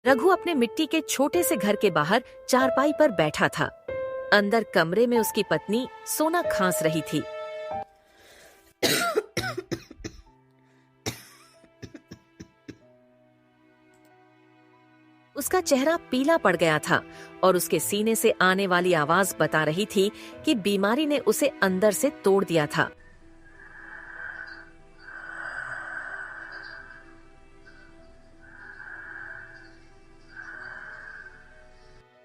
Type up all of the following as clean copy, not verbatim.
रघु अपने मिट्टी के छोटे से घर के बाहर चारपाई पर बैठा था। अंदर कमरे में उसकी पत्नी सोना खांस रही थी। उसका चेहरा पीला पड़ गया था और उसके सीने से आने वाली आवाज बता रही थी कि बीमारी ने उसे अंदर से तोड़ दिया था।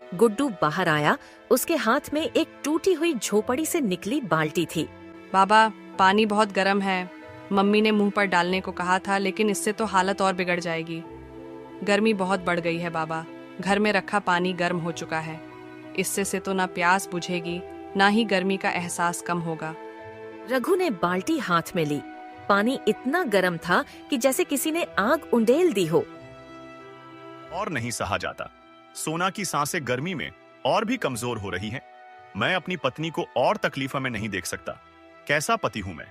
गुड्डू बाहर आया। उसके हाथ में एक टूटी हुई झोपड़ी से निकली बाल्टी थी। बाबा, पानी बहुत गर्म है। मम्मी ने मुंह पर डालने को कहा था, लेकिन इससे तो हालत और बिगड़ जाएगी। गर्मी बहुत बढ़ गई है बाबा। घर में रखा पानी गर्म हो चुका है। इससे से तो ना प्यास बुझेगी, ना ही गर्मी का एहसास कम होगा। रघु ने बाल्टी हाथ में ली। पानी इतना गर्म था कि जैसे किसी ने आग उंडेल दी हो। और नहीं सहा जाता। सोना की सांसें गर्मी में और भी कमजोर हो रही हैं। मैं अपनी पत्नी को और तकलीफों में नहीं देख सकता। कैसा पति हूं मैं।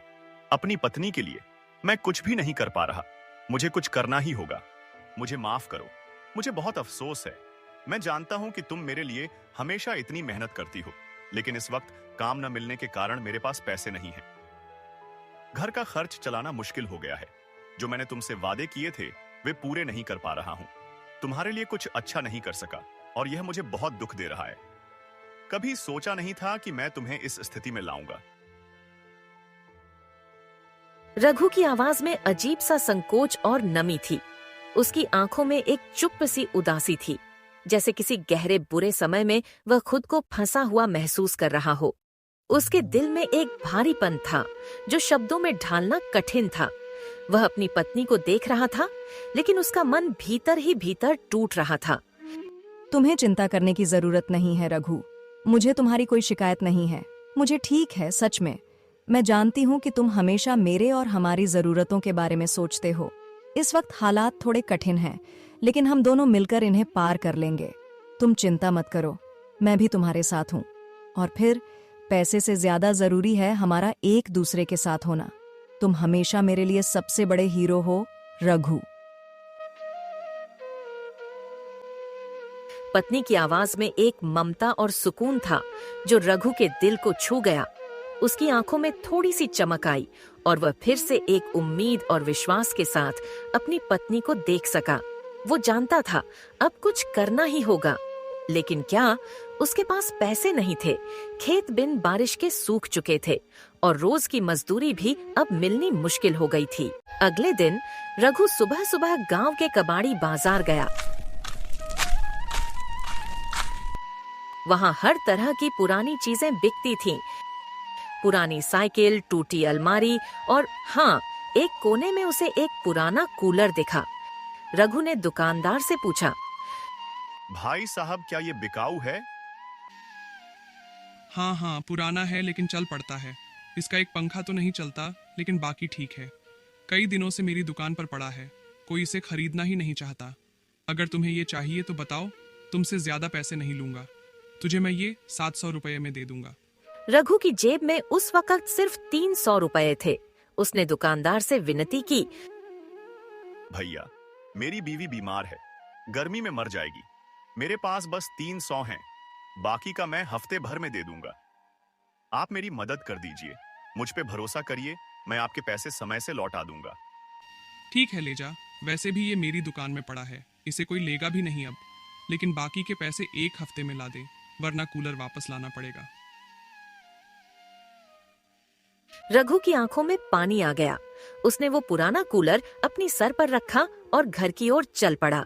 अपनी पत्नी के लिए मैं कुछ भी नहीं कर पा रहा। मुझे कुछ करना ही होगा। मुझे माफ करो। मुझे बहुत अफसोस है। मैं जानता हूं कि तुम मेरे लिए हमेशा इतनी मेहनत करती हो, लेकिन इस वक्त काम न मिलने के कारण मेरे पास पैसे नहीं हैं। घर का खर्च चलाना मुश्किल हो गया है। जो मैंने तुमसे वादे किए थे वे पूरे नहीं कर पा रहा हूं। तुम्हारे लिए कुछ अच्छा नहीं कर सका और यह मुझे बहुत दुख दे रहा है। कभी सोचा नहीं था कि मैं तुम्हें इस स्थिति में लाऊंगा। रघु की आवाज में अजीब सा संकोच और नमी थी। उसकी आंखों में एक चुप सी उदासी थी, जैसे किसी गहरे बुरे समय में वह खुद को फंसा हुआ महसूस कर रहा हो। उसके दिल में एक भारीपन था जो शब्दों में ढालना कठिन था। वह अपनी पत्नी को देख रहा था, लेकिन उसका मन भीतर ही भीतर टूट रहा था। तुम्हें चिंता करने की जरूरत नहीं है रघु। मुझे तुम्हारी कोई शिकायत नहीं है। मुझे ठीक है, सच में। मैं जानती हूँ कि तुम हमेशा मेरे और हमारी जरूरतों के बारे में सोचते हो। इस वक्त हालात थोड़े कठिन हैं, लेकिन हम दोनों मिलकर इन्हें पार कर लेंगे। तुम चिंता मत करो, मैं भी तुम्हारे साथ हूँ। और फिर पैसे से ज्यादा जरूरी है हमारा एक दूसरे के साथ होना। तुम हमेशा मेरे लिए सबसे बड़े हीरो हो, रघु। पत्नी की आवाज में एक ममता और सुकून था जो रघु के दिल को छू गया। उसकी आंखों में थोड़ी सी चमक आई और वह फिर से एक उम्मीद और विश्वास के साथ अपनी पत्नी को देख सका। वो जानता था अब कुछ करना ही होगा, लेकिन क्या? उसके पास पैसे नहीं थे। खेत बिन बारिश के सूख चुके थे और रोज की मजदूरी भी अब मिलनी मुश्किल हो गई थी। अगले दिन रघु सुबह सुबह गांव के कबाड़ी बाजार गया। वहां हर तरह की पुरानी चीजें बिकती थीं। पुरानी साइकिल, टूटी अलमारी और हाँ, एक कोने में उसे एक पुराना कूलर दिखा। रघु ने दुकानदार से पूछा, भाई साहब, क्या ये बिकाऊ है? हाँ, पुराना है लेकिन चल पड़ता है। इसका एक पंखा तो नहीं चलता, लेकिन बाकी ठीक है। कई दिनों से मेरी दुकान पर पड़ा है। कोई इसे खरीदना ही नहीं चाहता। अगर तुम्हें ये चाहिए तो बताओ, तुमसे ज्यादा पैसे नहीं लूंगा। तुझे मैं ये 700 रुपये में दे दूंगा। रघु की जेब में उस वक्त सिर्फ 300 रुपये थे। उसने दुकानदार से विनती की, भैया, मेरी बीवी बीमार है, गर्मी में मर जाएगी। मेरे पास बस 300 हैं। बाकी का मैं हफ्ते भर में दे दूंगा। आप मेरी मदद कर दीजिए। मुझ पे भरोसा करिए, मैं आपके पैसे समय से लौटा दूंगा। ठीक है, ले जा। वैसे भी ये मेरी दुकान में पड़ा है, इसे कोई लेगा भी नहीं अब। लेकिन बाकी के पैसे एक हफ्ते में ला दे, वरना कूलर वापस लाना पड़ेगा। रघु की आंखों में पानी आ गया। उसने वो पुराना कूलर अपनी सर पर रखा और घर की ओर चल पड़ा।